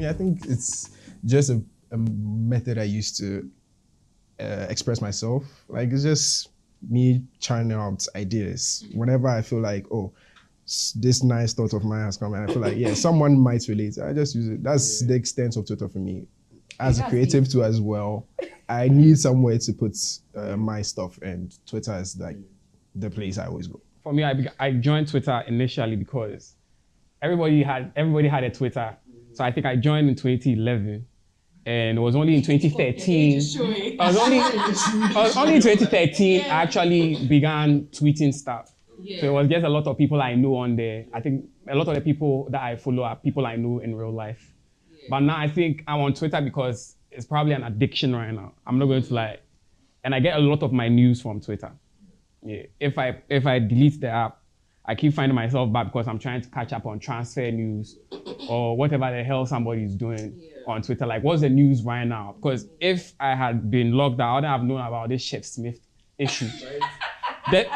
I think it's just a method I used to express myself. Like, it's just me churning out ideas. Whenever I feel like, oh, this nice thought of mine has come, and I feel like, yeah, someone might relate, I just use it. That's the extent of Twitter for me. As a creative too as well, I need somewhere to put my stuff, and Twitter is like the place I always go. For me, I joined Twitter initially because everybody had a Twitter. So I think I joined in 2011. And it was only in 2013. I was only in 2013 I actually began tweeting stuff. So it was just a lot of people I know on there. I think a lot of the people that I follow are people I know in real life. But now I think I'm on Twitter because it's probably an addiction right now. I'm not going to lie. And I get a lot of my news from Twitter. Yeah. If I delete the app, I keep finding myself back because I'm trying to catch up on transfer news or whatever the hell somebody's doing on Twitter. Like, what's the news right now? Because if I had been locked out, I wouldn't have known about this Chef Smith issue.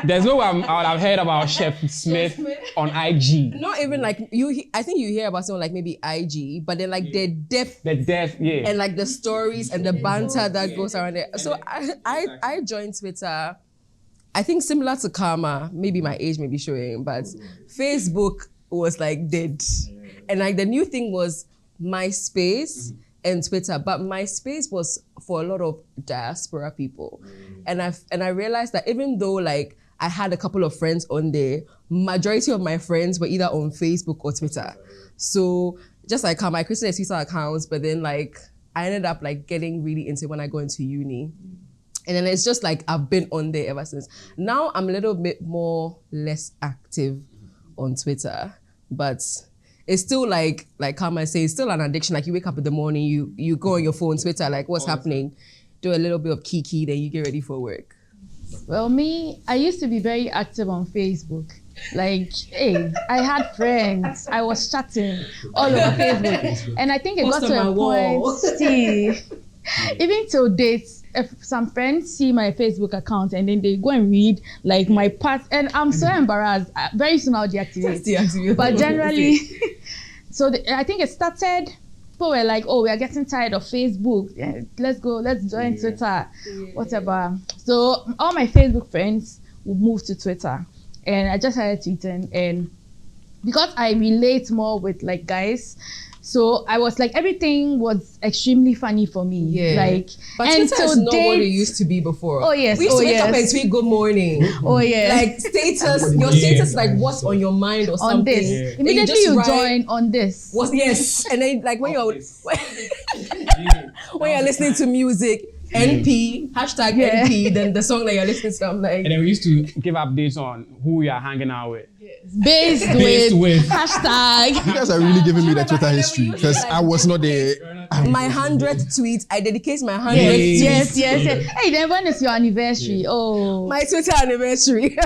There's no way I would have heard about Chef Smith on IG. Not even like you. I think you hear about someone like maybe IG, but then like the depth, and like the stories and the banter that goes around there. So I joined Twitter. I think similar to Karma, maybe my age may be showing, but Facebook was like dead. And like the new thing was MySpace and Twitter, but MySpace was for a lot of diaspora people. And I realized that even though like I had a couple of friends on there, majority of my friends were either on Facebook or Twitter. So just like Karma, I created a Twitter account, but then like I ended up like getting really into it when I go into uni. And then it's just like I've been on there ever since. Now I'm a little bit less active on Twitter, but it's still like Karma says, it's still an addiction. Like you wake up in the morning, you go on your phone, Twitter, like what's happening? Do a little bit of kiki, then you get ready for work. Well, me, I used to be very active on Facebook. Like, hey, I had friends. I was chatting all over Facebook. And I think it got to a point, even till dates, if some friends see my Facebook account and then they go and read like my past, and I'm so embarrassed. Very soon I'll deactivate. But generally, I think it started, people were like, oh, we are getting tired of Facebook. Yeah, let's join Twitter, whatever. So all my Facebook friends will move to Twitter. And I just started tweeting, and because I relate more with like guys, so I was like, everything was extremely funny for me. Yeah. Like, but Twitter is not what it used to be before. Oh yes. We used to wake up and tweet good morning. Oh yeah. Like status, your status like what's on your mind or something. On this. Yeah. Immediately you join on this. Yes. And then like when you're listening to music, NP, hashtag NP, then the song that you're listening to, I'm like. And then we used to give updates on who we are hanging out with. Based with hashtag. You guys are really giving me the Twitter history because I was not there. My 100th tweet, I dedicate my 100th tweet. Yes. Hey, then when is your anniversary? Yeah. Oh. My Twitter anniversary.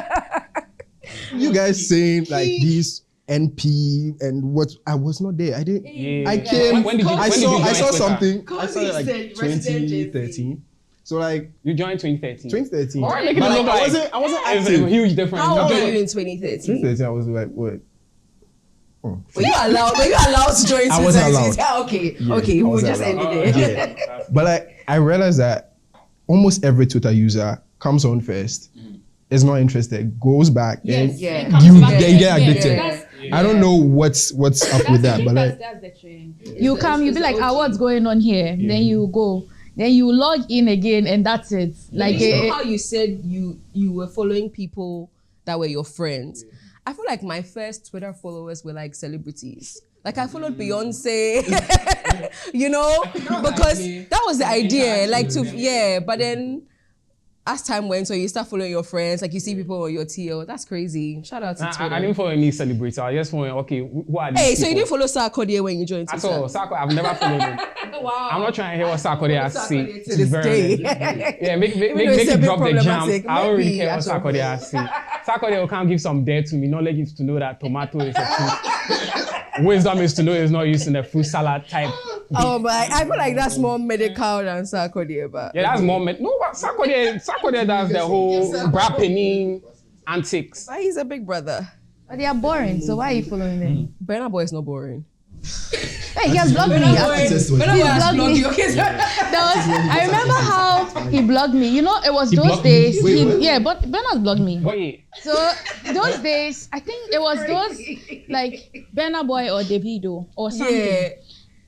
You guys saying like these NP and what, I was not there. I didn't. Yeah. I came. I saw something. I saw it like 2013. So like you joined 2013. 2013. All right, but like, I wasn't active. It's a huge difference. How old were you in 2013? 2013, I was like what? Were you allowed to join? I wasn't allowed. Okay, we'll just end it there. Yeah. But like I realized that almost every Twitter user comes on first, is not interested, goes back, and you get addicted. I don't know what's up with that, but like that's the trend. You come, you be like, what's going on here? Then you go. Then you log in again and that's it. Like how you said you were following people that were your friends. Yeah. I feel like my first Twitter followers were like celebrities. Like I followed Beyonce, you know, because that was the idea. Like but then as time went, so you start following your friends, like you see people on your TL. That's crazy. Shout out to Twitter. I didn't follow any celebrities. I just followed, who are these people? So you didn't follow Sarkodie when you joined Twitter? At all. I've never followed him. Wow. I'm not trying to hear what Sarkodie has to say. To this day. Yeah, make it drop the jam. I don't really care what Sarkodie has to say. Sarkodie will come give some dare to me. Knowledge is to know that tomato is a fruit. Wisdom is to know it's not used in a fruit salad type. Oh, but I feel like that's more medical than Sarkodie. But yeah, that's more no, but Sarkodie does the whole brappening antics. But he's a big brother. But they are boring, so why are you following them? Burna Boy is not boring. Hey, he has blocked me. I remember how he blocked me. You know, it was those days. Yeah, but Bernard's blocked me. Wait. So those days, I think it was those like Burna Boy or Davido or something. Yeah.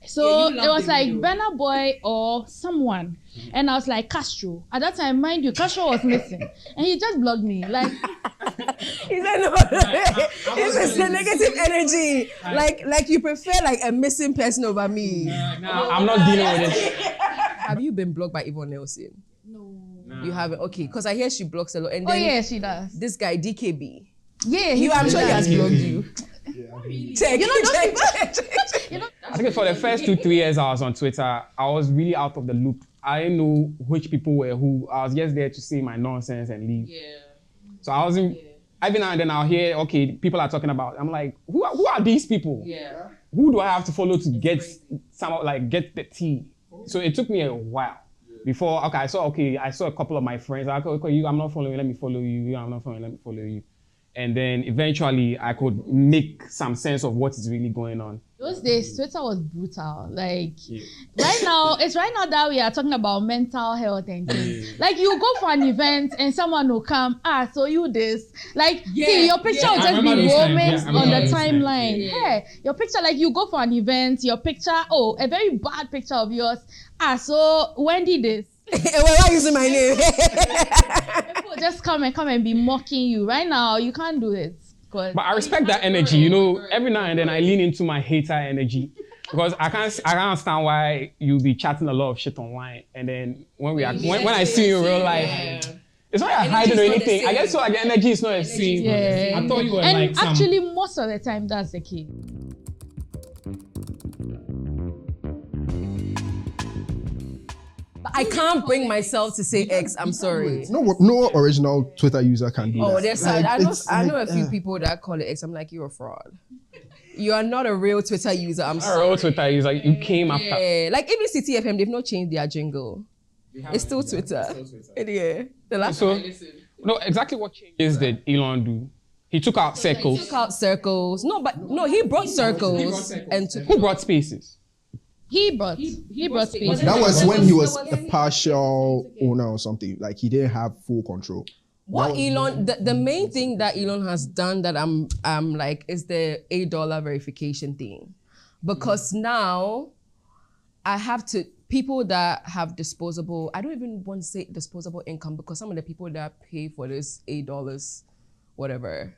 So it was like Burna Boy or someone. And I was like, Castro. At that time, mind you, Castro was missing. And he just blocked me. Like he said no. It's a negative energy. Like you prefer like a missing person over me. No, I'm not dealing with it. Have you been blocked by Yvonne Nelson? No. You haven't? Okay, because I hear she blocks a lot. And then yeah, she does. This guy, DKB. Yeah, I'm sure he has blocked you. Check. I think for the first 2-3 years I was on Twitter, I was really out of the loop. I didn't know which people were who. I was just there to say my nonsense and leave. Yeah. So I wasn't. Every now and then I'll hear, okay, people are talking about. I'm like, who are these people? Yeah. Who do I have to follow to get get the tea? So it took me a while before. Okay, I saw a couple of my friends. Like, okay, you, I'm not following. Let me follow you. I'm not following. Let me follow you. And then eventually I could make some sense of what is really going on. Those days, Twitter was brutal. Like right now that we are talking about mental health and things. Like you go for an event and someone will come, so you this. Like see, your picture will just be moments on the timeline. Yeah, your picture, like you go for an event, your picture, a very bad picture of yours. So Wendy this. Why are you using my name? People just come and be mocking you. Right now, you can't do it. But I respect that energy. You know, every now and then I lean into my hater energy because I can't understand why you be chatting a lot of shit online, and then when I see you in real life, it's not like hiding or anything. I guess so. Like the energy is not the same. Yeah. I thought you were and like actually, most of the time that's the case. I can't bring myself to say X. I'm sorry. No original Twitter user can do that. Oh, there's I know a few people that call it X. I'm like, you're a fraud. You are not a real Twitter user. I'm sorry. A real Twitter user. You came after. Yeah, like even CTFM, they've not changed their jingle. It's still Twitter. Yeah. The last time I listened. No, exactly what changes did Elon do? He took out circles. He took out circles. No, he brought circles. Who brought spaces? He brought spaces. That was when he was a partial owner or something. Like he didn't have full control. What Elon, the main thing that Elon has done that I'm like is the $8 verification thing. Because now I have to, people that have disposable, I don't even want to say disposable income because some of the people that pay for this $8, whatever,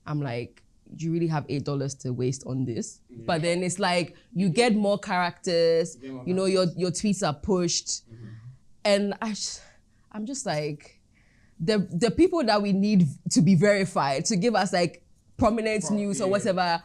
I'm like, do you really have $8 to waste on this? Yeah. But then it's like, you get more characters, you know, your tweets are pushed. And I'm just like, the people that we need to be verified, to give us like prominent news or whatever,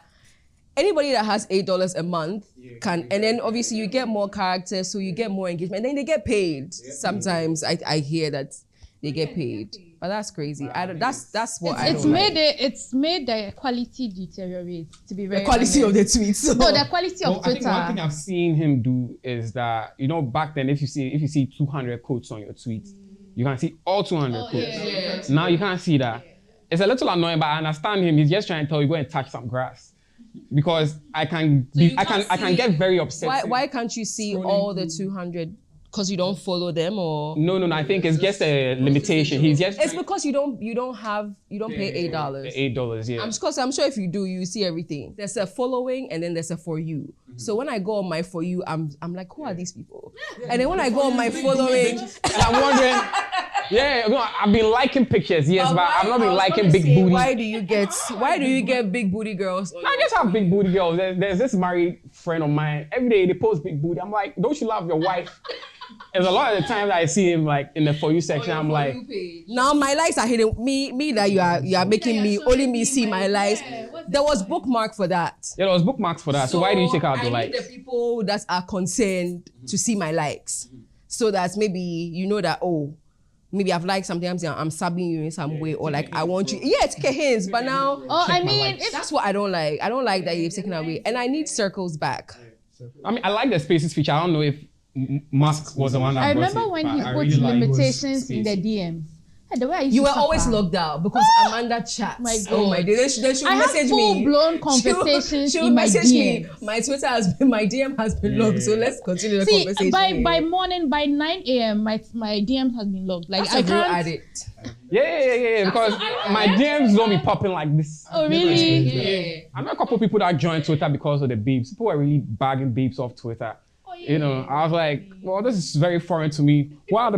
anybody that has $8 a month can, and then obviously you get more characters, so you get more engagement, and then they get paid. Sometimes I hear that they get paid. But that's crazy. That's what it's made the quality deteriorate, to be very the quality honest. of the tweets. No, the quality of Twitter. I think one thing I've seen him do is that, you know, back then if you see 200 quotes on your tweet, you can see all 200 quotes. Now you can't see that. It's a little annoying, but I understand him. He's just trying to tell you go and touch some grass. Because I can get very upset. Why can't you see all the 200? Because you don't follow them, or no. I think it's just a limitation. It's because you don't pay $8. $8, yeah. I'm sure if you do, you see everything. There's a following and then there's a for you. So when I go on my for you, I'm like, who are these people? And then when I go on my following, and I'm wondering. Yeah, I've been liking pictures, yes, but I've not been liking big booty. Why do you get big booty girls? I just have big booty girls. There's this married friend of mine. Every day they post big booty. I'm like, don't you love your wife? There's a lot of the times that I see him like in the For You section. I'm like, now my likes are hidden. Me that you are making me only me see my likes. There was bookmark for that. Yeah, there was bookmarks for that. So why do you check out the likes? I need the people that are concerned to see my likes, so that maybe you know that maybe I've liked something, I'm subbing you in some way, or like I want you. Yeah, take a hint, but now that's what I don't like. I don't like that you've taken away, and I need circles back. I mean, I like the spaces feature. I don't know if Musk was the one that I remember when he put limitations in the DMs. The way I used You to were always suffer. logged out because Amanda chats. My Oh my God. day. They should I have message me. full-blown conversations She'll in my message me. DMs. My Twitter has been, my DM has been logged. So let's continue the See, conversation. by morning, by 9 a.m., my DM has been logged. Like That's I a real can't. addict. Yeah. Because my DMs don't be popping like this. Oh really? I know a couple people that joined Twitter because of the babes. People were really bagging babes off Twitter. You know, I was like, well, this is very foreign to me. Where the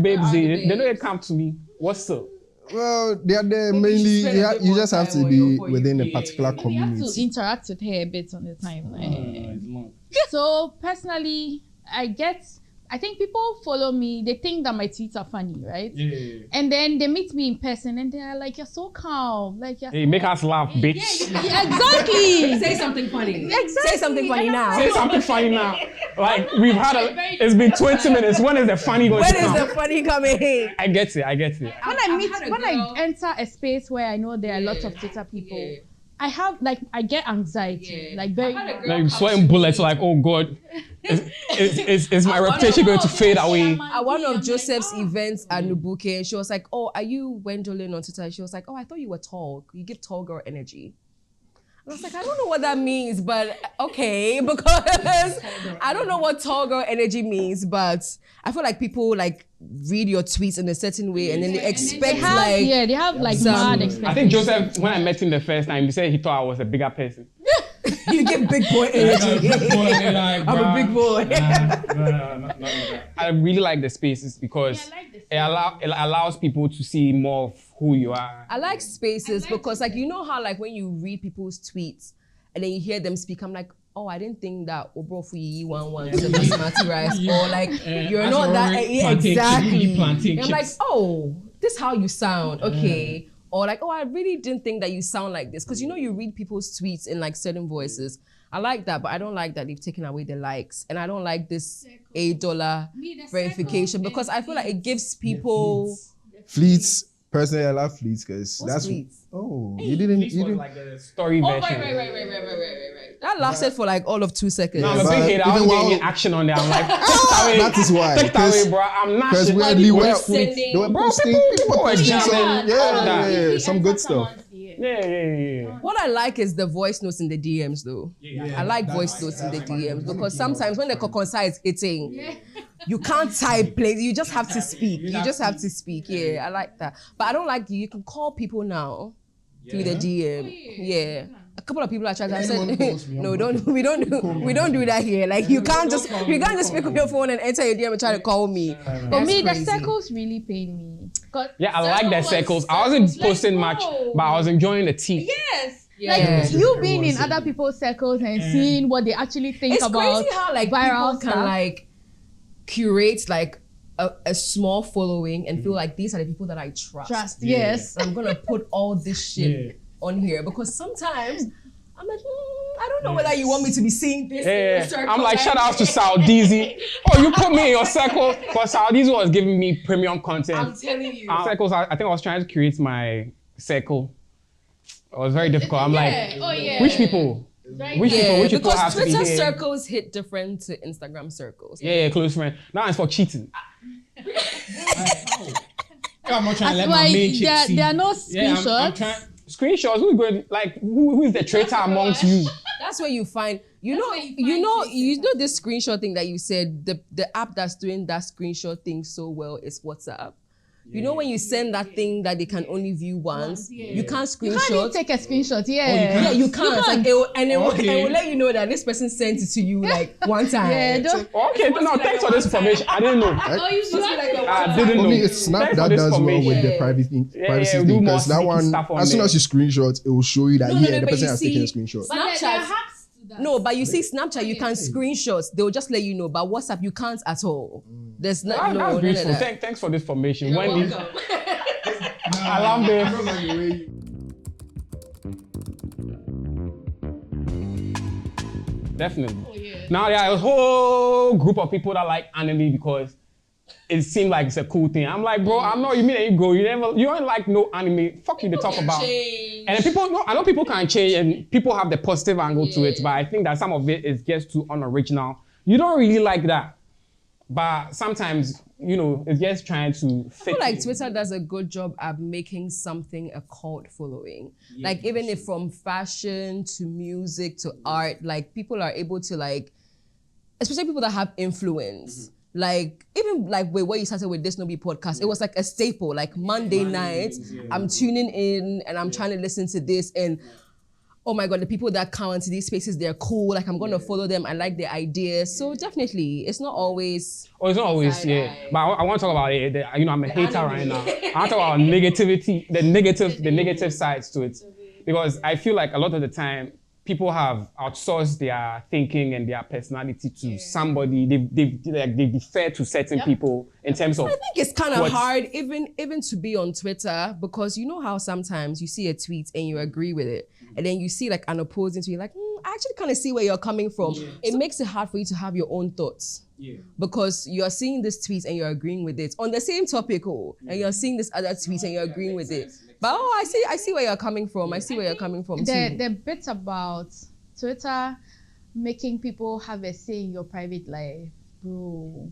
babes? They don't come to me. What's up? Well, they are there mainly. You just have to be within a particular You have community. to interact with her a bit on the timeline. So personally, I think people follow me, they think that my tweets are funny, right? Yeah. And then they meet me in person and they're like, you're so calm. Like, Hey, make us laugh, bitch. Yeah, exactly. Say something funny. Exactly. Say something funny now. Say something funny now. Like, it's been 20 minutes. When is the funny going to When come? is the funny coming? I get it. When I enter a space where I know there are lots of Twitter people, I get anxiety. Like very. Like sweating bullets, like, oh God, is my reputation going to fade away? At one of Joseph's events at Nubuke, and she was like, oh, are you Gwendolyn on Twitter? She was like, oh, I thought you were tall. You give tall girl energy. I was like, I don't know what that means, but okay, because I don't know what tall girl energy means, but I feel like people like read your tweets in a certain way and then they expect they have like mad expectations. I think Joseph, when I met him the first time, he said he thought I was a bigger person. you give big boy energy. I'm a big boy. I really like the spaces because it allows people to see more of who you are. I like spaces because like, you know how like when you read people's tweets and then you hear them speak, I'm like, oh, I didn't think that Obrofuyi 11 is a basmati rice, or like you're not that exactly. And I'm like, oh, this is how you sound, okay. Or like, oh, I really didn't think that you sound like this, because you know you read people's tweets in like certain voices. I like that, but I don't like that they've taken away the likes, and I don't like this $8 verification because I feel like it gives people Fleets. Personally, I love Fleets because that's Fleets? Oh, you didn't. Like the story version. Right. That lasted for like all of 2 seconds. No, I'm a big hater. I wasn't getting any action on there. I'm like, take it away. That is why. Take it away, bro. I'm not Because shit. they were posting some, yeah, some good stuff. Yeah. What I like is the voice notes in the DMs though. I like voice notes in the DMs because sometimes when the Kokonsa is hitting, you can't type plays, you just have to speak. You just have to speak. Yeah, I like that. But I don't like you can call people now through the DM. Yeah. A couple of people are trying to say, no, we don't do that here. Like you can't just pick up your phone and enter your DM and try to call me. For me, the circles really pain me. Yeah, I like the circles. I wasn't posting much, but I was enjoying the tea. Yes. Yeah. Like you being in other people's circles and seeing what they actually think It's about crazy how like viral people can stuff. like curate like a small following and feel like these are the people that I trust. Yes. I'm gonna put all this shit on here because sometimes I'm like, I don't know whether you want me to be seeing this. Yeah. I'm like, shout out to Saudizi. Oh, you put me in your circle because Saudizi was giving me premium content. I'm telling you. Circles, I think I was trying to create my circle. It was very difficult. I'm like, which people? Which people have because to be Twitter here? circles hit different to Instagram circles. Yeah, close friend. Now it's for cheating. I'm not trying to let That's my why main chick see. there are no Yeah, screenshots. I'm trying. Screenshots. Who's going like who is the traitor amongst you? That's where you find you know this screenshot thing that you said, the app that's doing that screenshot thing so well is WhatsApp. You know when you send that thing that they can only view once, you can't You can't even screenshot. take a screenshot. Yeah, you can't. Like it will let you know that this person sent it to you like one time. Yeah, don't. Okay, no, thanks for this information. I didn't know. I didn't know. Only Snap Thanks that for this does well with information. the privacy we thing do more because that sneaky one, stuff on as soon there. as you screenshot, it will show you that the but person you has see- taken a screenshot. Snapchat. No, but you see, Snapchat, you can screenshots. They'll just let you know. But WhatsApp, you can't at all. There's That's no beautiful. that. Thanks for this information. I love this. Definitely. Now there are a whole group of people that like anime because it seemed like it's a cool thing. I'm like, bro, I'm not. You mean that you go? You don't like no anime. Fuck you. They talk about. And then people, no, I know people can change and people have the positive angle to it, but I think that some of it is just too unoriginal. You don't really like that. But sometimes, it's just trying to fit. I feel like Twitter does a good job at making something a cult following. Yeah, like even if from fashion to music to art, like people are able to like, especially people that have influence. Like even like where you started with this Nobi podcast, it was like a staple. Like Monday nights, I'm tuning in and I'm trying to listen to this and oh my God, the people that come into these spaces, they're cool. Like I'm gonna follow them. I like their ideas. So definitely, it's not always. Oh, it's not always, yeah. But I want to talk about it. I'm a hater right now. I want to talk about negativity, the negative sides to it, because I feel like a lot of the time people have outsourced their thinking and their personality to somebody. They defer to certain people in terms of. I think it's kind of hard even to be on Twitter, because you know how sometimes you see a tweet and you agree with it, and then you see like an opposing tweet, like I actually kind of see where you're coming from. It makes it hard for you to have your own thoughts. Because you're seeing this tweet and you're agreeing with it on the same topic, and you're seeing this other tweet and you're agreeing with it. But I see where you're coming from. I see where you're coming from. The bit about Twitter making people have a say in your private life, bro.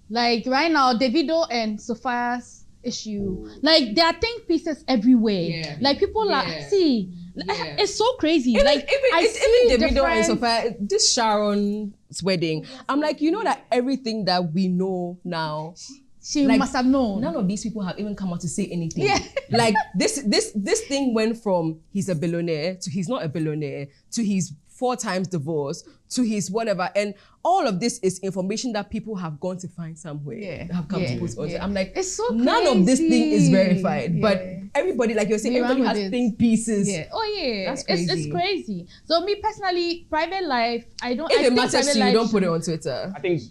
Like right now, Davido and Sophia's issue, like there are think pieces everywhere. Like people are it's so crazy. Even even Davido and Sophia, this Sharon's wedding. I'm like, you know that everything that we know now. She must have known. None of these people have even come out to say anything. Like this thing went from he's a billionaire to he's not a billionaire to he's 4 times divorced to his whatever, and all of this is information that people have gone to find somewhere. Have come to post on. I'm like, it's so crazy. None of this thing is verified, but everybody, like you're saying, everybody has think pieces. That's crazy. It's crazy. So me personally, private life, I don't. If it matters to you, don't put it on Twitter. I think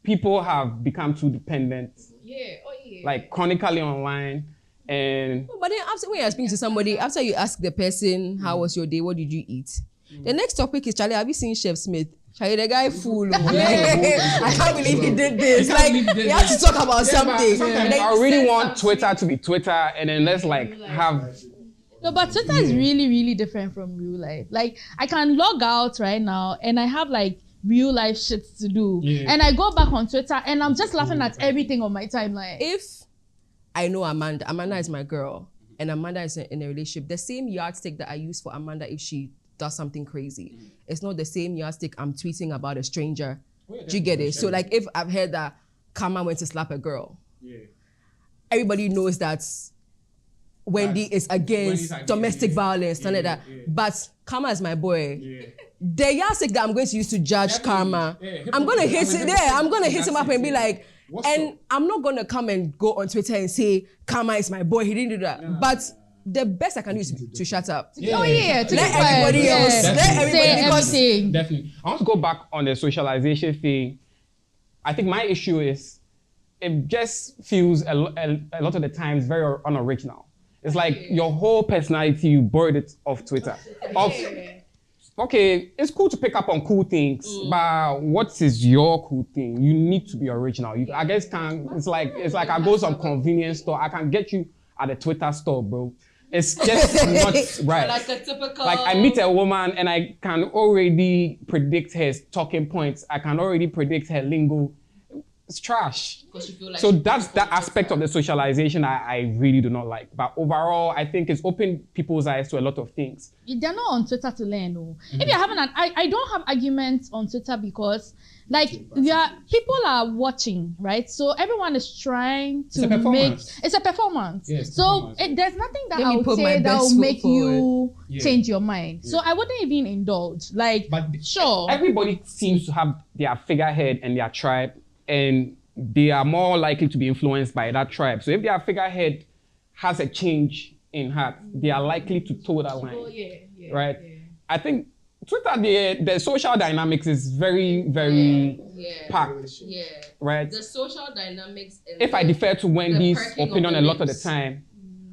people have become too dependent. Like chronically online. And but then after when you're speaking to somebody, after you ask the person, how was your day? What did you eat? The next topic is, Charlie, have you seen Chef Smith? Charlie, the guy fool. I can't believe he did this. Like, we have to talk about something. I really want Twitter to be Twitter, and then let's like have. No, but Twitter is really, really different from real life. Like, I can log out right now, and I have like real life shit to do. And I go back on Twitter, and I'm just laughing at everything on my timeline. If I know Amanda is my girl, and Amanda is in a relationship, the same yardstick that I use for Amanda if she does something crazy, it's not the same yardstick I'm tweeting about a stranger. Do you get it? So like if I've heard that Kama went to slap a girl, everybody knows that Wendy is against domestic violence, something like that. But Kama is my boy. The yardstick that I'm going to use to judge Karma, I'm gonna hit it there. I'm gonna hit him up and be like, I'm not gonna come and go on Twitter and say Karma is my boy. He didn't do that. But the best I can do is to shut up. To let everybody else. Let everybody everything. Definitely. I want to go back on the socialization thing. I think my issue is it just feels a lot of the times very unoriginal. It's like your whole personality, you borrowed it off Twitter. Okay, it's cool to pick up on cool things, but what is your cool thing? You need to be original. I guess it's like I go to some convenience store. I can get you at a Twitter store, bro. It's just not right. Like a typical. Like I meet a woman and I can already predict her talking points. I can already predict her lingo. It's trash. Like so that's that aspect of the socialization I really do not like. But overall, I think it's opened people's eyes to a lot of things. They're not on Twitter to learn. No. If you're having I don't have arguments on Twitter because like people are watching, right? So everyone is trying to it's a performance. Yes, so there's nothing that I would say that will make you change your mind. So I wouldn't even indulge. Like, but sure. Everybody seems to have their figurehead and their tribe, and they are more likely to be influenced by that tribe. So if their figurehead has a change in heart, they are likely to toe that line. Right? I think Twitter, the social dynamics is very, very packed. Right? The social dynamics. If I defer to Wendy's opinion a lot of the time,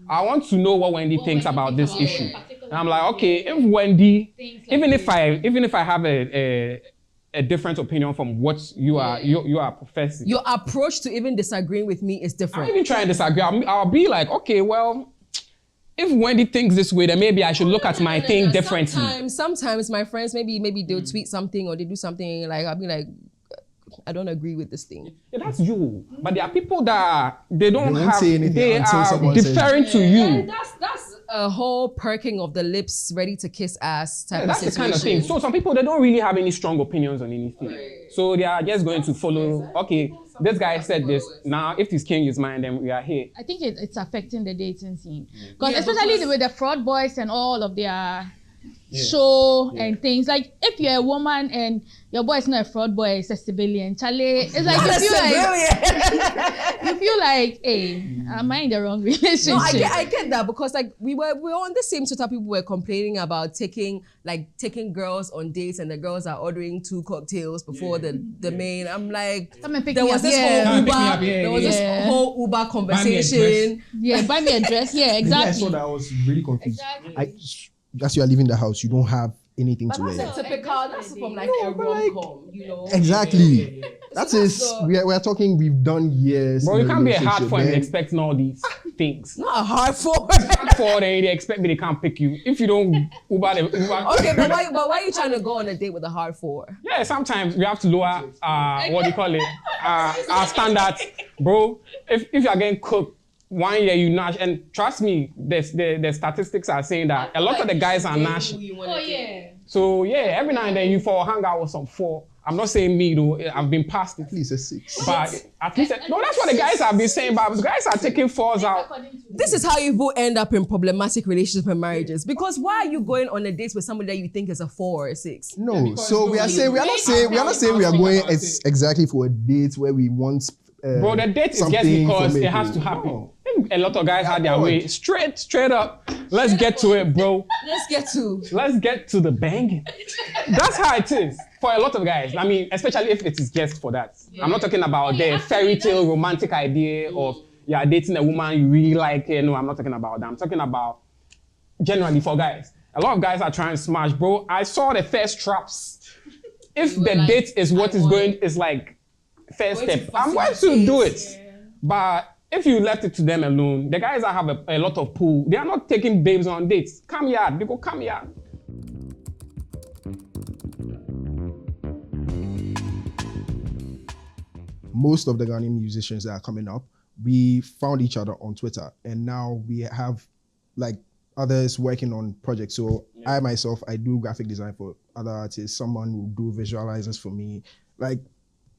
I want to know what Wendy thinks about this issue. And I'm like, okay, if Wendy, even if I have a different opinion from what you are professing, your approach to even disagreeing with me is different. I'm even trying to disagree. I'll be like, okay, well, if Wendy thinks this way, then maybe I should look at my thing differently. Sometimes my friends maybe they'll tweet something or they do something like I'll be like, I don't agree with this thing. Yeah, that's you. But there are people that they don't have. Say anything they are deferring to you. Yeah, that's a whole perking of the lips, ready to kiss ass type of That's situation. the kind of thing. So some people, they don't really have any strong opinions on anything. Right. So they are just going to follow, okay, this guy said this. Now, if this king is mine, then we are here. I think it's affecting the dating scene. Because especially with the fraud boys and all of their show and things. Like, if you're a woman and your boy is not a fraud boy, it's a civilian. Charlie, it's like you feel like, hey, am I in the wrong relationship? No, I get that, because like we were on the same Twitter. People were complaining about taking girls on dates, and the girls are ordering 2 cocktails before the main. I'm like, there was this whole Uber conversation. Buy me a dress. Yeah, exactly. I saw that. I was really confused. As you are leaving the house, you don't have anything to wear. That's typical. That's from like a rom-com, you know. Exactly. That is, we are talking. We've done years. Bro, you can't be a hard for and expecting all these things. Not a hard for. For then they expect me, they can't pick you if you don't Uber. Okay, but why are you trying to go on a date with a hard 4? Yeah, sometimes we have to lower what do you call it? Our standards, bro. If you are getting cooked 1 year, you nash, and trust me, the statistics are saying that a lot of the guys are nashing. Oh yeah. So yeah, every now and then you fall hang out with some 4. I'm not saying me though. I've been past it. At least a 6. But at least no, that's what the guys have been saying. But the guys are taking 4s out. This is how you end up in problematic relationships and marriages. Because why are you going on a date with somebody that you think is a 4 or a 6? No, so we are not saying we are going exactly for a date where we want. Bro, the date is just because it has to happen. No. A lot of guys had their way. Straight up. Let's get to it, bro. Let's get to the banging. That's how it is for a lot of guys. I mean, especially if it is just for that. Yeah. I'm not talking about the fairy tale romantic idea of you're dating a woman you really like. No, I'm not talking about that. I'm talking about generally for guys. A lot of guys are trying to smash, bro. I saw the first traps. If the date is what is going, is like first step. I'm going to do it. Yeah. But if you left it to them alone, the guys that have a lot of pull, they are not taking babes on dates. Come here, they go come here. Most of the Ghanaian musicians that are coming up, we found each other on Twitter, and now we have like others working on projects. So I myself, I do graphic design for other artists. Someone will do visualizers for me, like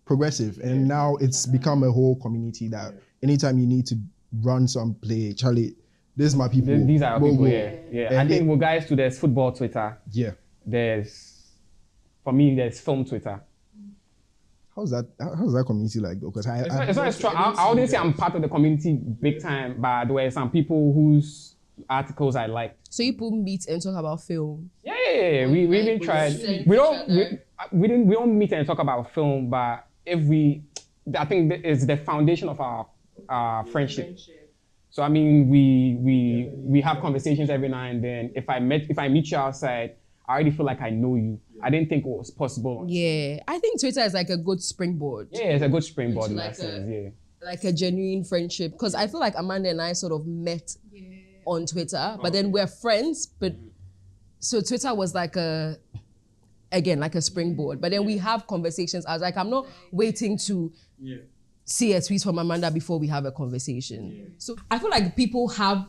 progressive. And now it's become a whole community that anytime you need to run some play, Charlie, this is my people. These are our people, yeah. I think guys, there's football Twitter. Yeah. For me, there's film Twitter. How's that community like though? Because it's not strong. I wouldn't say I'm part of the community big time, but there were some people whose articles I liked. So you people meet and talk about film? Yeah. We even tried. We don't meet and talk about film, but I think it's the foundation of our friendship. So I mean, we have conversations every now and then. If I meet you outside, I already feel like I know you. I didn't think it was possible. Yeah, I think Twitter is like a good springboard. Yeah, it's a good springboard in that sense. Yeah, like a genuine friendship. Because I feel like Amanda and I sort of met on Twitter, but then we're friends. But so Twitter was like a springboard. But then we have conversations. I was like, I'm not waiting to see a tweet from Amanda before we have a conversation. Yeah. So I feel like people have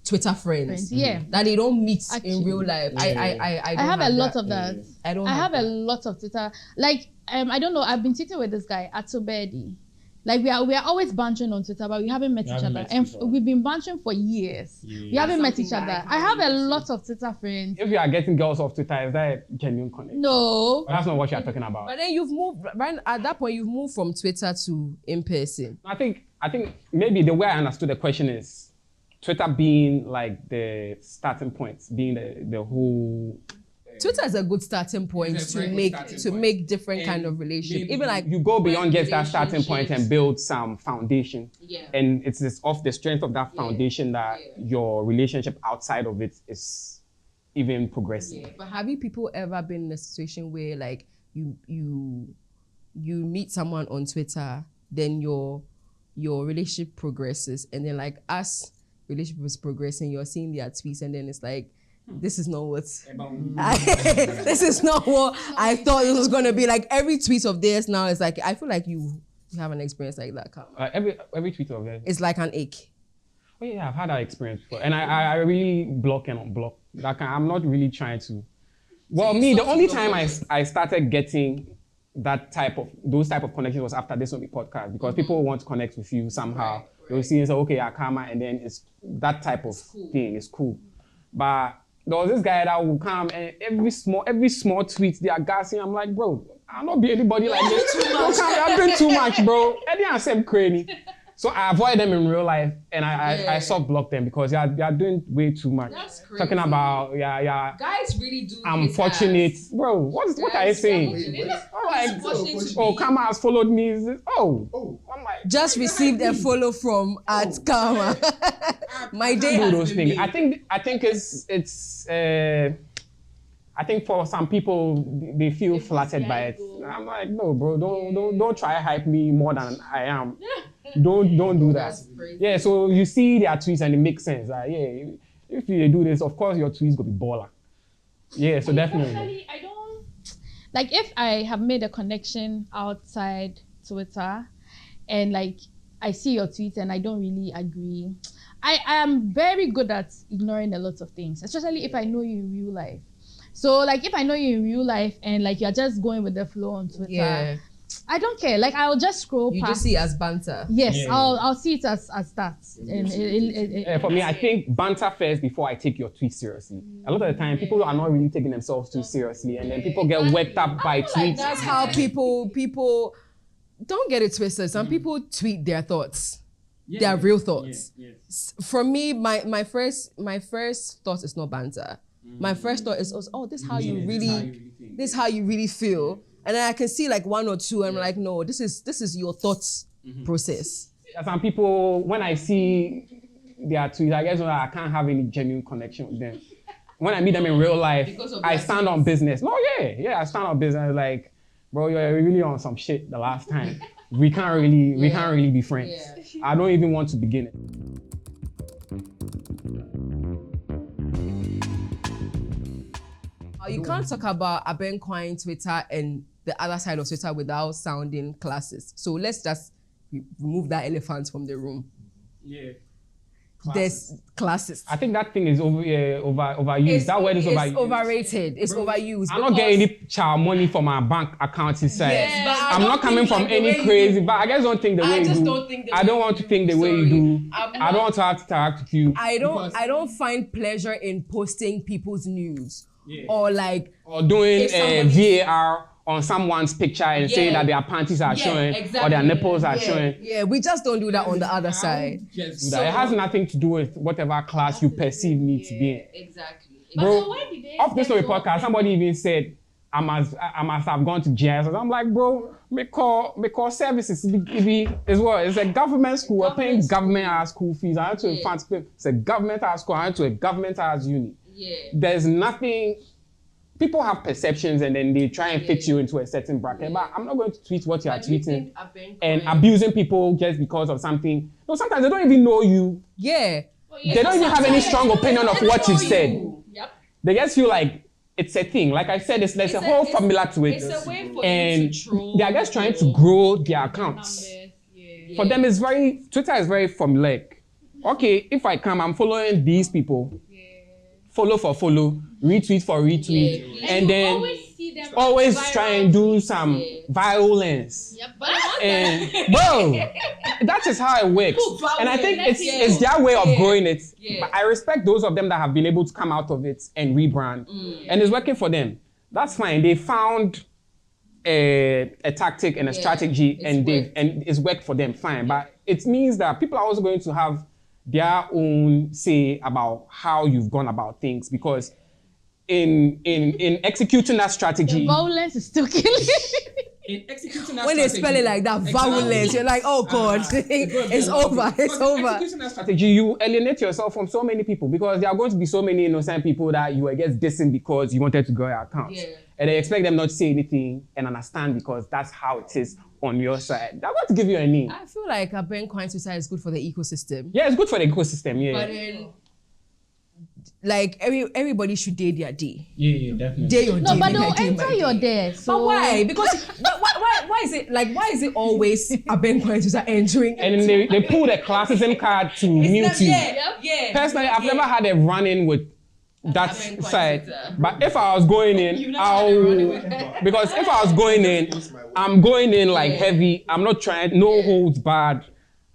Twitter friends that they don't meet in real life. I have a lot of that. I have a lot of Twitter. Like I don't know. I've been tweeting with this guy Atubedi. Like we are always bantering on Twitter, but we haven't met each other, and we've been bantering for years. We haven't met each other. I have a lot of Twitter friends. If you are getting girls off Twitter, is that a genuine connection? No, but that's not what you are talking about. But then you've moved right at that point. You've moved from Twitter to in person. I think maybe the way I understood the question is Twitter being like the starting point, being the whole. Twitter is a good starting point to make different kind of relationship. Even like you go beyond just that starting point and build some foundation. Yeah. And it's just off the strength of that foundation that your relationship outside of it is even progressing. Yeah. But have you people ever been in a situation where like you meet someone on Twitter, then your relationship progresses, and then like as relationship is progressing, you're seeing their tweets, and then it's like this is not what this is not what I thought this was gonna be. Like every tweet of theirs now is like, I feel like you have an experience like that, Carl. Every tweet of theirs. It's like an ache. Oh yeah, I've had that experience before, and I really block and unblock. I'm not really trying to. Well, so the only time I started getting those type of connections was after this podcast, because people want to connect with you somehow. Right. They'll see and say, okay, Akama, and then it's that type of thing is cool. But there was this guy that will come and every small tweet they are gassing. I'm like, bro, I'll not be anybody like this. I've been too much, bro. And then I said crazy. So I avoid them in real life, and I soft block them because they are doing way too much. That's crazy. Talking about guys really do. I'm fortunate, bro. What are you saying? Kama has followed me. I'm like, just received a follow from @Kama. My day. Do those things. I think it's. I think for some people they feel flattered by it. I'm like, no, bro, don't try to hype me more than I am. Don't do that. Yeah, so you see their tweets and it makes sense. If you do this, of course your tweets go be baller. Yeah, so definitely. I don't like if I have made a connection outside Twitter, and like I see your tweets and I don't really agree. I am very good at ignoring a lot of things, especially if I know you in real life. So like if I know you in real life and like you're just going with the flow on Twitter, I don't care. Like I'll just scroll past. You just see it as banter. Yes, I'll see it as that. And for me, I think banter first before I take your tweet seriously. A lot of the time, people are not really taking themselves too seriously, and then people get worked up by tweets. Like that's how people don't get it twisted. Some people tweet their thoughts. Their real thoughts. For me, my first thought is not banter. My first thought is, this is how you really feel. And then I can see like one or two, and I'm like, no, this is your thoughts process. Some people, when I see their tweets, I guess I can't have any genuine connection with them. When I meet them in real life, I stand on business. No, I stand on business. Like, bro, you're really on some shit the last time. We can't really be friends. Yeah. I don't even want to begin it. You can't talk about Abenkwine Twitter and the other side of Twitter without sounding classist. So let's just remove that elephant from the room. Yeah. There's classist. I think that thing is overused. That word is overused. It's overrated. It's overused. I'm not getting any child money from my bank account inside. Yes, I'm not coming from any crazy, but I guys don't think the way you do. I don't want to think the way you do. I don't want to have to interact with you. I don't find pleasure in posting people's news. Yeah. Or doing VAR on someone's picture and saying that their panties are showing or their nipples are showing. Yeah, we just don't do that on the other side. So, it has nothing to do with whatever class you perceive me to be in. Exactly. Bro, off this story podcast, somebody even said, I must have gone to jail. I'm like, bro, because services is what? It's a government school. We're paying government school fees. I went to it's a government school. I went to a government uni. Yeah. There's nothing. People have perceptions and then they try and fit you into a certain bracket. But I'm not going to tweet what you are tweeting and abusing people just because of something. No, sometimes they don't even know you. Yeah. They don't even have any strong opinion of what you've said. Yep. They just feel like it's a thing. Like I said, there's a whole formula to it. It's a way for and you to troll. They are just trying to grow their accounts. For them, Twitter is very formulaic. Okay, if I come, I'm following these people. Follow for follow, retweet for retweet, and then always try and do some violence. And bro, that is how it works. And I think it's their way of growing it. But I respect those of them that have been able to come out of it and rebrand, and it's working for them. That's fine. They found a tactic and a strategy, and it's worked for them. Fine, but it means that people are also going to have their own say about how you've gone about things, because in executing that strategy, the violence is still killing. In executing that when they spell it like that, violence, you're like, oh God, it's over. In executing that strategy, you alienate yourself from so many people, because there are going to be so many innocent people that you were just dissing because you wanted to grow your account. Yeah. And they expect them not to say anything and understand, because that's how it is on your side. They're going to give you a name. I feel like Abenkwine Twitter is good for the ecosystem. Yeah, it's good for the ecosystem, yeah. But then like everybody should day their day. Yeah, definitely. Day your day. No, but day they'll my day, enter my your day. day. So But why? Because why is it always Abenquans are entering? And then they pull the classism card to mute you. Yeah. Personally, I've never had a run-in with that side. But if I was going in, because if I was going in, I'm going in like heavy. I'm not trying, no holds barred.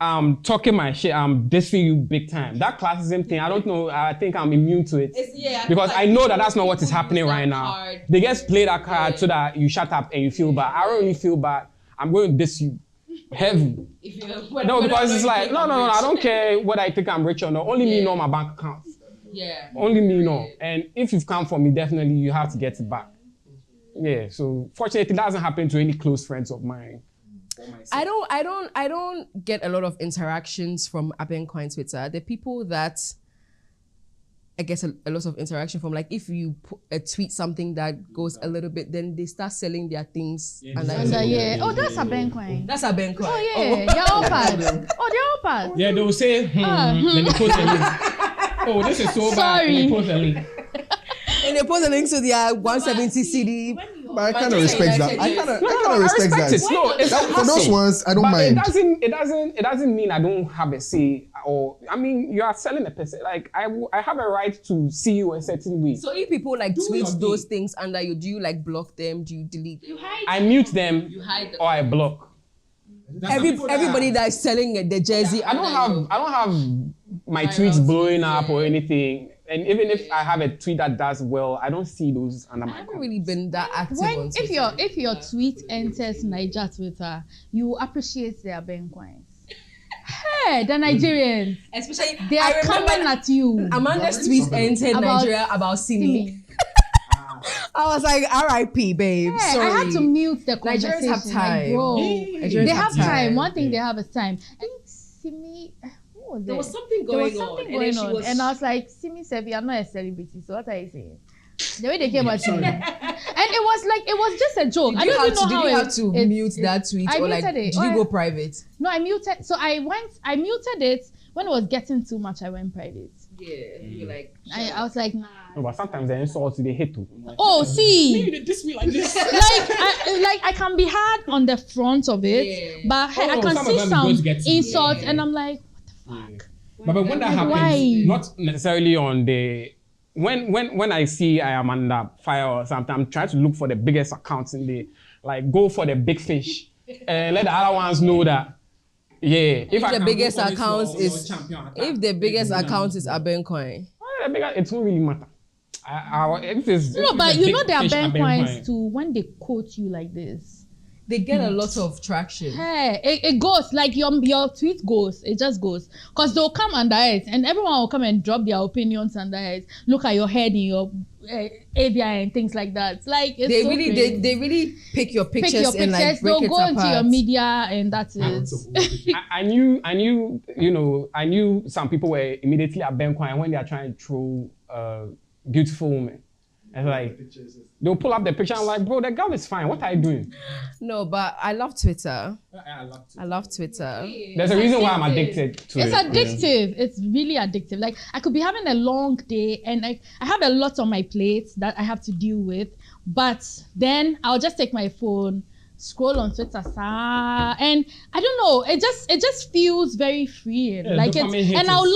I'm talking my shit. I'm dissing you big time. That classism thing, I don't know. I think I'm immune to it. Because I know that that's not what is happening right now. They just play that card so that you shut up and you feel bad. I don't really feel bad. I'm going to diss you heavy. No, because it's like, no, I don't care whether I think I'm rich or not. Only me know my bank account. Yeah. Only me know. And if you've come for me, definitely you have to get it back. Yeah, so fortunately, it doesn't happen to any close friends of mine. I don't get a lot of interactions from Abenquan Twitter. The people that I get a lot of interaction from, like if you tweet something that goes a little bit, then they start selling their things. Oh, that's Abenquan. That's Abenquan. Oh yeah, they're all bad. Oh, they're all bad. Yeah, they will say, then they post a link. Oh, this is so bad. And they post a link. And they post a link to their 170 CD. But I kind of respect that. I kind of respect that. It. No, it's for those ones, I don't mind. It doesn't mean I don't have a say. Or I mean, you are selling a person. Like I have a right to see you a certain way. So if people like tweet those things under you, do you like block them? Do you delete? I mute them. You hide them. Or I block. Everybody that is selling the jersey. Yeah, I don't have my tweets blowing up or anything. And even if I have a tweet that does well, I don't see those under my. I haven't really been that active on Twitter. If your tweet enters Niger Twitter, you appreciate their Abenquans. Hey, the Nigerians, especially they are coming at you. Amanda's tweet entered Nigeria about Simi. I was like, R.I.P. babe. Hey, sorry. I had to mute the conversation. Nigerians have time. Like, bro, they have time. One thing they have is time. And Simi. There was something going on. And I was like, Simi said, we are not a celebrity, so what are you saying? The way they came at you. And it was just a joke. I don't even know how you have to mute that tweet? I or like, muted it. Did you go private? No, I muted. So I muted it. When it was getting too much, I went private. Yeah, you're like... I was like, nah. No, but sometimes the insults, they hit too. Like, oh, see. Maybe they diss me like this. I can be hard on the front of it, but I can see some insults, and I'm like, what the fuck? But when that happens, not necessarily on the when I see I am under fire or something, I'm trying to look for the biggest accounts in the go for the big fish and let the other ones know that if the biggest account is Abenquan, it won't really matter. But you know there are Abenquans too. When they quote you like this, they get a lot of traction. Hey, it goes like your tweet goes. It just goes because they'll come under it, and everyone will come and drop their opinions under it. Look at your head in your ABI and things like that. Like it's they really pick your pictures and like break they'll it go apart. into your media, and that's it. I knew some people were immediately Abenquan when they are trying to throw beautiful women. And like they'll pull up the picture and like, bro, the girl is fine. What are you doing? No, but I love Twitter. I love Twitter. There's a reason why I'm addicted to it. It's addictive. It's really addictive. Like I could be having a long day and I have a lot on my plate that I have to deal with. But then I'll just take my phone, scroll on Twitter, and I don't know. It just feels very freeing. Yeah, like it's, and I'll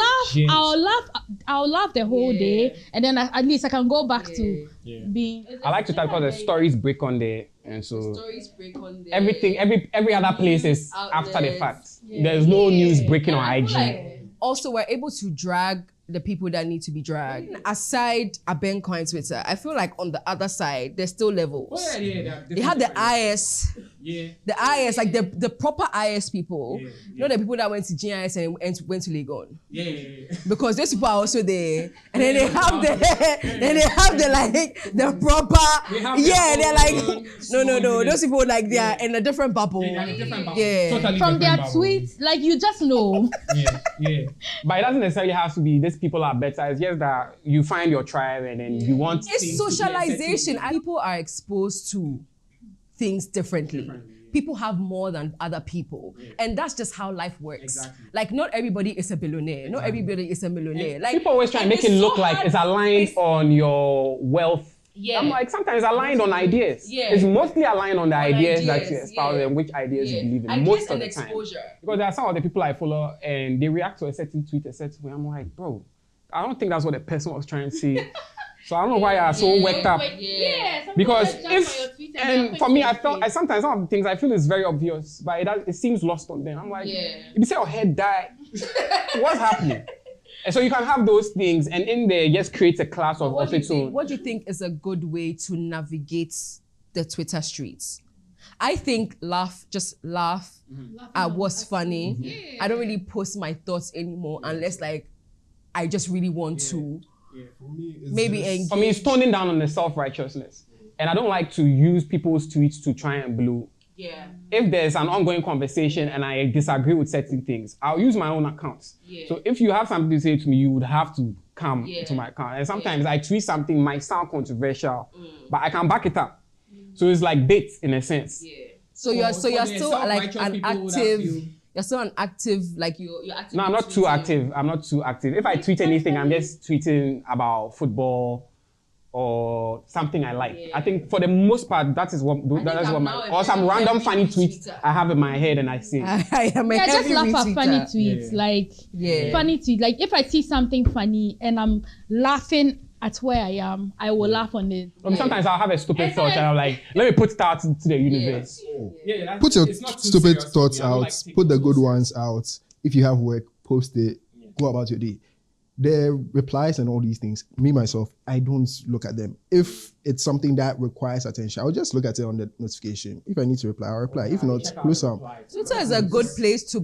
laugh the whole day, and then at least I can go back to being. I like Twitter because the stories break on there, and so stories break on there. Everything, every other place is after the fact. There's no news breaking on IG. Also, we're able to drag the people that need to be dragged. Aside Abenquan Twitter, I feel like on the other side, there's still levels. They have the IS. The IS, like the proper IS people. You know the people that went to GIS and went to Legon. Because those people are also there. And then they have the proper. They're like no. Those people like they are in a different bubble. Totally from their bubble. tweets, like you just know. But it doesn't necessarily have to be these people are better. It's just that you find your tribe and then you want. It's socialization. People are exposed to things differently. people have more than other people. And that's just how life works. Exactly. Like, not everybody is a billionaire. Not everybody is a millionaire. Like, people always try and make it look like it's aligned on your wealth. Yeah. I'm like, sometimes it's aligned on ideas. Yeah. It's mostly aligned on the ideas that you ideas, espouse and which ideas you believe in Ideas most of and the time. exposure. Because there are some of the people I follow and they react to a certain tweet a certain way. I'm like, bro, I don't think that's what the person was trying to say. So I don't know why you are so worked up. Because and for me, I sometimes some of the things I feel is very obvious, but it seems lost on them. I'm like, if you say your head died, what's happening? And so you can have those things, and in there, just create a class of its own. What do you think is a good way to navigate the Twitter streets? I think laugh at what's funny. Yeah. I don't really post my thoughts anymore unless like I just really want to. Yeah, for me, it's Maybe just, For me, it's toning down on the self-righteousness. And I don't like to use people's tweets to try and blow. Yeah. If there's an ongoing conversation and I disagree with certain things, I'll use my own accounts. Yeah. So if you have something to say to me, you would have to come to my account. And sometimes I tweet something might sound controversial, but I can back it up. So it's like bait in a sense. Yeah. So you're still like an active. You're still an active, like you're active. No, I'm not too active. I'm not too active. If I tweet anything, I'm just tweeting about football or something I like. Yeah. I think for the most part, that is what or some random funny tweets I have in my head and I say. I am a Yeah, just heavy laugh at funny retweeter. tweets. Funny tweet. Like if I see something funny and I'm laughing at where I am, I will laugh on it. Sometimes I'll have a stupid thought and I'm like, let me put it out into the universe. put your stupid thoughts out, put the good ones out. If you have work, post it, go about your day. The replies and all these things, me, myself, I don't look at them. If it's something that requires attention, I'll just look at it on the notification. If I need to reply, I'll reply. If not, close some. Twitter is a good place to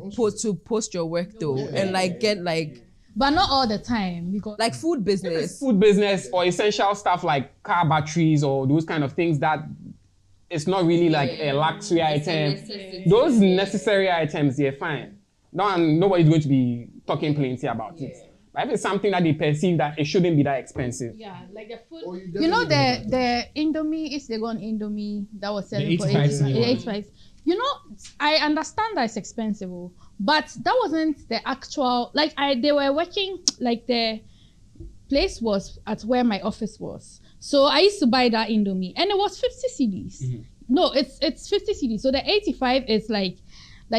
post your work though, and like get like. But not all the time because Like food business. Food business or essential stuff like car batteries or those kind of things that it's not really like a luxury item. Those necessary items, they're fine. Nobody's going to be talking plenty about it. But if it's something that they perceive that it shouldn't be that expensive. yeah, like the food. You know the Indomie, is they go on Indomie that was selling for 85. You know, I understand that it's expensive, but that wasn't the actual. Like they were working like the place was at where my office was. So I used to buy that Indomie, and it was 50 cedis. Mm-hmm. No, it's 50 cedis. So the 85 is like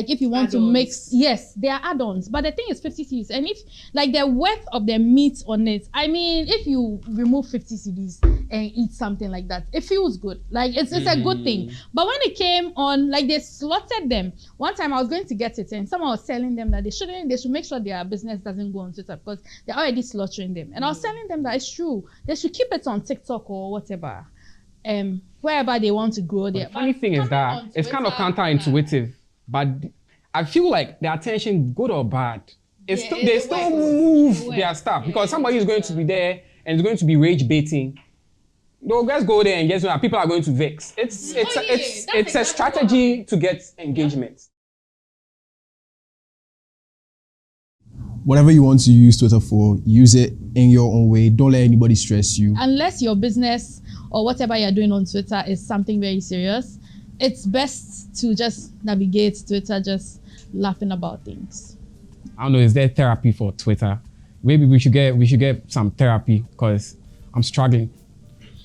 if you want add-ons. to mix, yes, they are add-ons. But the thing is 50 cedis. And if like the worth of the meat on it, I mean, if you remove 50 cedis and eat something like that, it feels good. Like it's a good thing. But when it came on, like they slaughtered them. One time I was going to get it and someone was telling them that they should make sure their business doesn't go on Twitter because they're already slaughtering them. And I was telling them that it's true. They should keep it on TikTok or whatever. Wherever they want to grow their. The funny thing is that it's kind of counterintuitive. But I feel like the attention, good or bad, they still move their stuff because somebody is going to be there and is going to be rage baiting. They'll just go there and guess what? People are going to vex. It's a strategy to get engagement. Whatever you want to use Twitter for, use it in your own way. Don't let anybody stress you. Unless your business or whatever you're doing on Twitter is something very serious, it's best to just navigate Twitter just laughing about things. I don't know, is there therapy for Twitter? Maybe we should get some therapy because I'm struggling.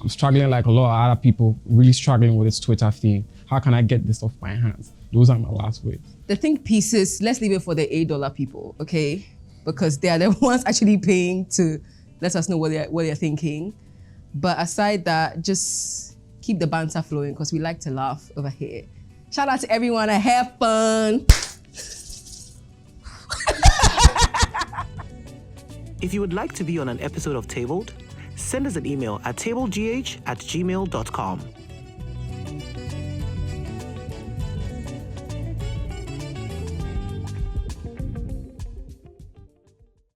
I'm struggling like a lot of other people, really struggling with this Twitter thing. How can I get this off my hands? Those are my last words. The think pieces, let's leave it for the $8 people, okay? Because they are the ones actually paying to let us know what they're thinking. But aside that, just keep the banter flowing because we like to laugh over here. Shout out to everyone and have fun. If you would like to be on an episode of Tabled, send us an email at tablegh@gmail.com.